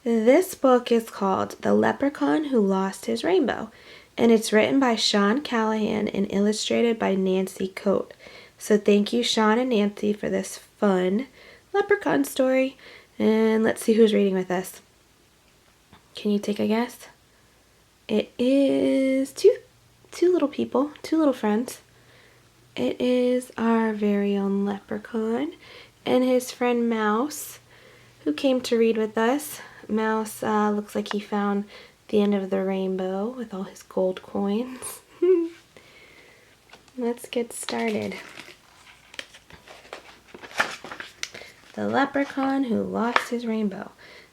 This book is called The Leprechaun Who Lost His Rainbow, and it's written by Sean Callahan and illustrated by Nancy Coate. So thank you, Sean and Nancy, for this fun leprechaun story. And let's see who's reading with us. Can you take a guess? It is two little people, two little friends. It is our very own Leprechaun and his friend Mouse, who came to read with us. Mouse looks like he found the end of the rainbow with all his gold coins. Let's get started. The Leprechaun Who Lost His Rainbow.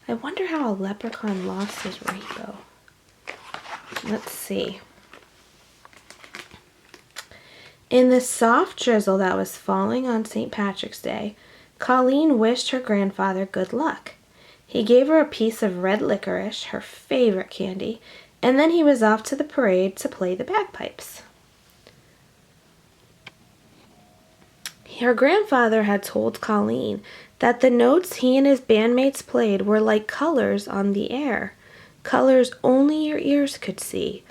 I wonder how a leprechaun lost his rainbow. Let's see. In the soft drizzle that was falling on St. Patrick's Day, Colleen wished her grandfather good luck. He gave her a piece of red licorice, her favorite candy, and then he was off to the parade to play the bagpipes. Her grandfather had told Colleen that the notes he and his bandmates played were like colors on the air, colors only your ears could see.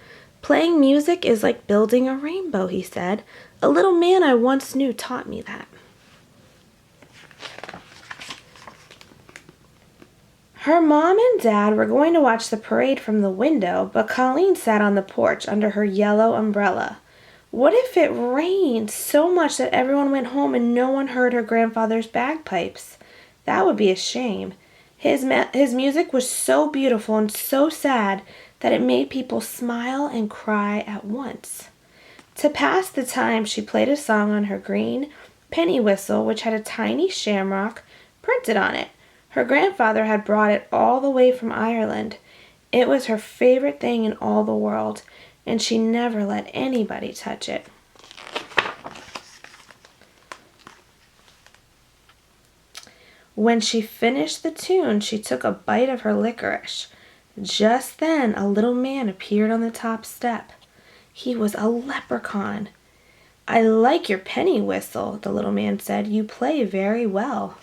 Playing music is like building a rainbow, he said. A little man I once knew taught me that. Her mom and dad were going to watch the parade from the window, but Colleen sat on the porch under her yellow umbrella. What if it rained so much that everyone went home and no one heard her grandfather's bagpipes? That would be a shame. His music was so beautiful and so sad that it made people smile and cry at once. To pass the time, she played a song on her green penny whistle, which had a tiny shamrock printed on it. Her grandfather had brought it all the way from Ireland. It was her favorite thing in all the world, and she never let anybody touch it. When she finished the tune, she took a bite of her licorice. Just then, a little man appeared on the top step. He was a leprechaun. "I like your penny whistle," the little man said. "You play very well."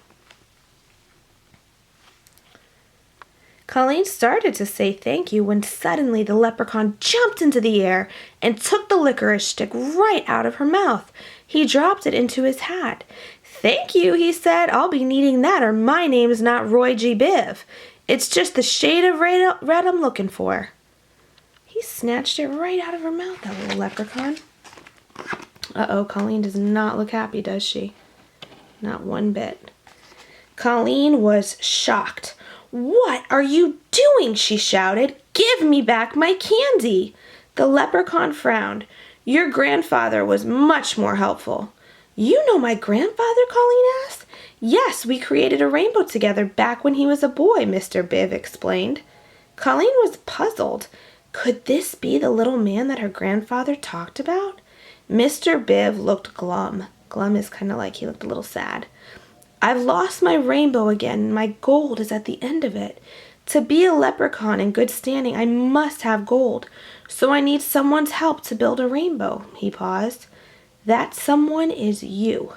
Colleen started to say thank you when suddenly the leprechaun jumped into the air and took the licorice stick right out of her mouth. He dropped it into his hat. "Thank you," he said. "I'll be needing that, or my name's not Roy G. Biv. It's just the shade of red I'm looking for." He snatched it right out of her mouth, that little leprechaun. Uh-oh, Colleen does not look happy, does she? Not one bit. Colleen was shocked. "What are you doing?" she shouted. "Give me back my candy." The leprechaun frowned. "Your grandfather was much more helpful." "You know my grandfather?" Colleen asked. "Yes, we created a rainbow together back when he was a boy," Mr. Biv explained. Colleen was puzzled. Could this be the little man that her grandfather talked about? Mr. Biv looked glum. Glum is kind of like he looked a little sad. "I've lost my rainbow again, and my gold is at the end of it. To be a leprechaun in good standing, I must have gold. So I need someone's help to build a rainbow." He paused. "That someone is you."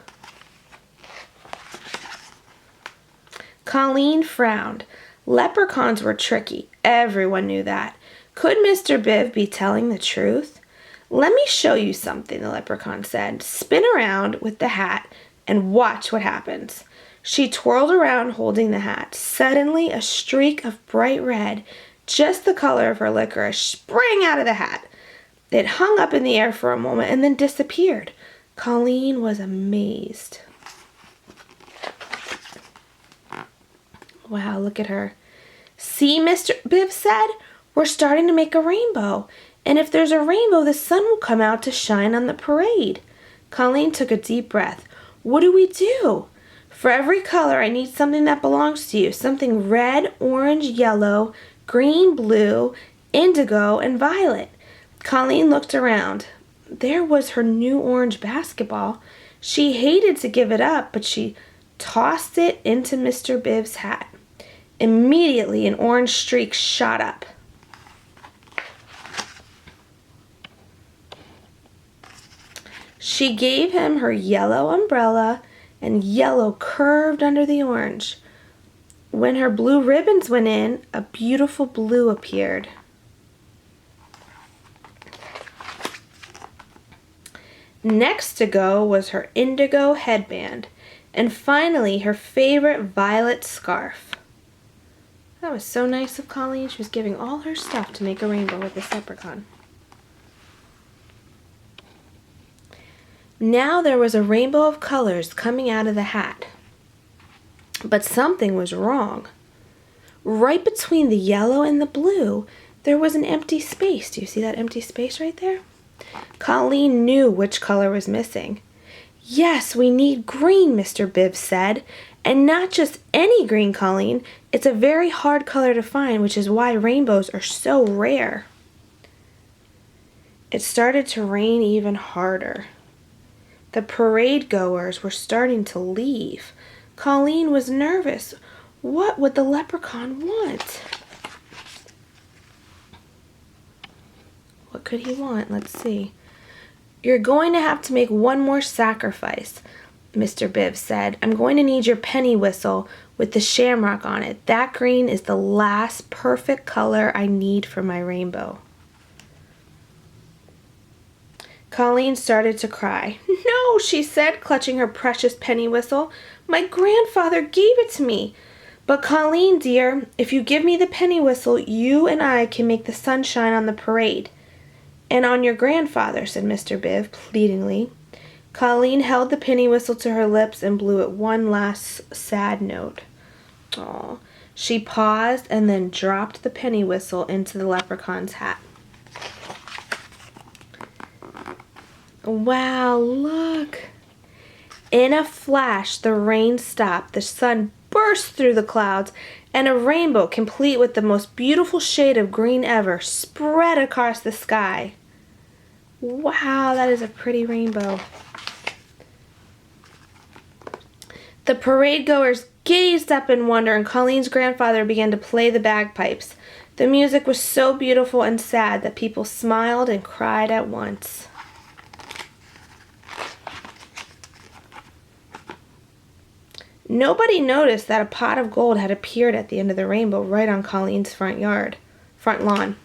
Colleen frowned. Leprechauns were tricky. Everyone knew that. Could Mr. Biv be telling the truth? "Let me show you something," the leprechaun said. "Spin around with the hat and watch what happens." She twirled around holding the hat. Suddenly, a streak of bright red, just the color of her licorice, sprang out of the hat. It hung up in the air for a moment and then disappeared. Colleen was amazed. Wow, look at her. "See," Mr. Biv said, "we're starting to make a rainbow. And if there's a rainbow, the sun will come out to shine on the parade." Colleen took a deep breath. "What do we do?" "For every color, I need something that belongs to you. Something red, orange, yellow, green, blue, indigo, and violet." Colleen looked around. There was her new orange basketball. She hated to give it up, but she tossed it into Mr. Biv's hat. Immediately, an orange streak shot up. She gave him her yellow umbrella, and yellow curved under the orange. When her blue ribbons went in, a beautiful blue appeared. Next to go was her indigo headband, and finally her favorite violet scarf. That was so nice of Colleen. She was giving all her stuff to make a rainbow with this leprechaun. Now there was a rainbow of colors coming out of the hat. But something was wrong. Right between the yellow and the blue, there was an empty space. Do you see that empty space right there? Colleen knew which color was missing. Yes, we need green, Mr. Bibb said. And not just any green, Colleen. It's a very hard color to find, which is why rainbows are so rare. It started to rain even harder. The parade goers were starting to leave. Colleen was nervous. What would the leprechaun want? What could he want? Let's see. You're going to have to make one more sacrifice, Mr. Bibb said. I'm going to need your penny whistle with the shamrock on it. That green is the last perfect color I need for my rainbow. Colleen started to cry. No, she said, clutching her precious penny whistle. My grandfather gave it to me. But Colleen, dear, if you give me the penny whistle, you and I can make the sun shine on the parade. And on your grandfather, said Mr. Bibb pleadingly. Colleen held the penny whistle to her lips and blew it one last sad note. Aw. She paused and then dropped the penny whistle into the leprechaun's hat. Wow, look. In a flash, the rain stopped. The sun burst through the clouds, and a rainbow, complete with the most beautiful shade of green ever, spread across the sky. Wow, that is a pretty rainbow. The parade goers gazed up in wonder, and Colleen's grandfather began to play the bagpipes. The music was so beautiful and sad that people smiled and cried at once. Nobody noticed that a pot of gold had appeared at the end of the rainbow right on Colleen's front lawn.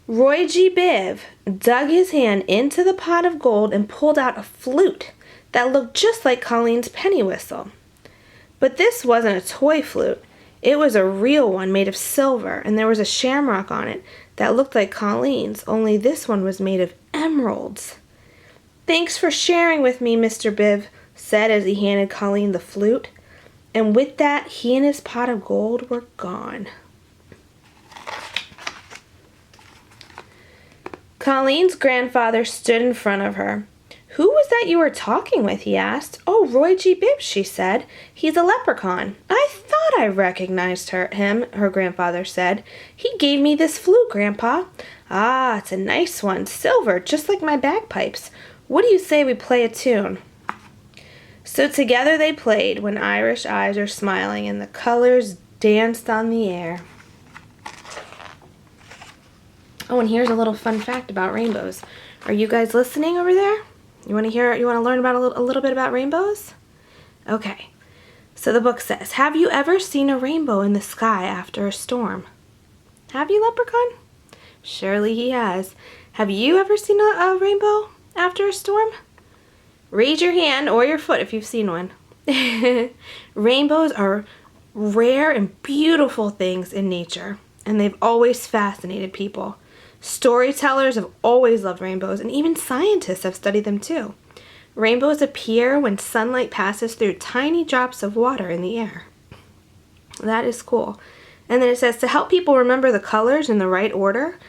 Roy G. Biv dug his hand into the pot of gold and pulled out a flute that looked just like Colleen's penny whistle. But this wasn't a toy flute. It was a real one made of silver, and there was a shamrock on it that looked like Colleen's, only this one was made of emeralds. Thanks for sharing with me, Mr. Biv said as he handed Colleen the flute, and with that he and his pot of gold were gone. Colleen's grandfather stood in front of her. Who was that you were talking with? He asked. Oh, Roy G. Bibb, she said. He's a leprechaun. I thought I recognized him, her grandfather said. He gave me this flute, Grandpa. Ah, it's a nice one, silver, just like my bagpipes. What do you say we play a tune? So together they played When Irish Eyes Are Smiling, and the colors danced on the air. Oh, and here's a little fun fact about rainbows. Are you guys listening over there? You want to learn about a little bit about rainbows? Okay. So the book says, have you ever seen a rainbow in the sky after a storm? Have you, Leprechaun? Surely he has. Have you ever seen a rainbow after a storm? Raise your hand or your foot if you've seen one. Rainbows are rare and beautiful things in nature, and they've always fascinated people. Storytellers have always loved rainbows, and even scientists have studied them too. Rainbows appear when sunlight passes through tiny drops of water in the air. That is cool. And then it says, to help people remember the colors in the right order,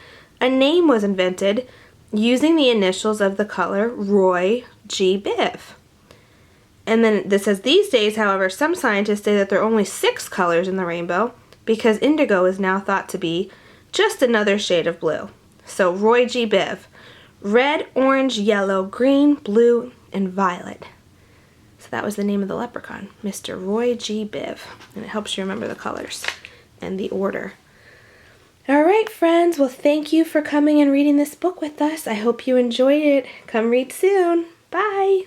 a name was invented using the initials of the color Roy G. Biv. And then this says, these days, however, some scientists say that there are only 6 colors in the rainbow because indigo is now thought to be just another shade of blue. So Roy G. Biv, red, orange, yellow, green, blue, and violet. So that was the name of the leprechaun, Mr. Roy G. Biv. And it helps you remember the colors and the order. All right, friends. Well, thank you for coming and reading this book with us. I hope you enjoyed it. Come read soon. Bye.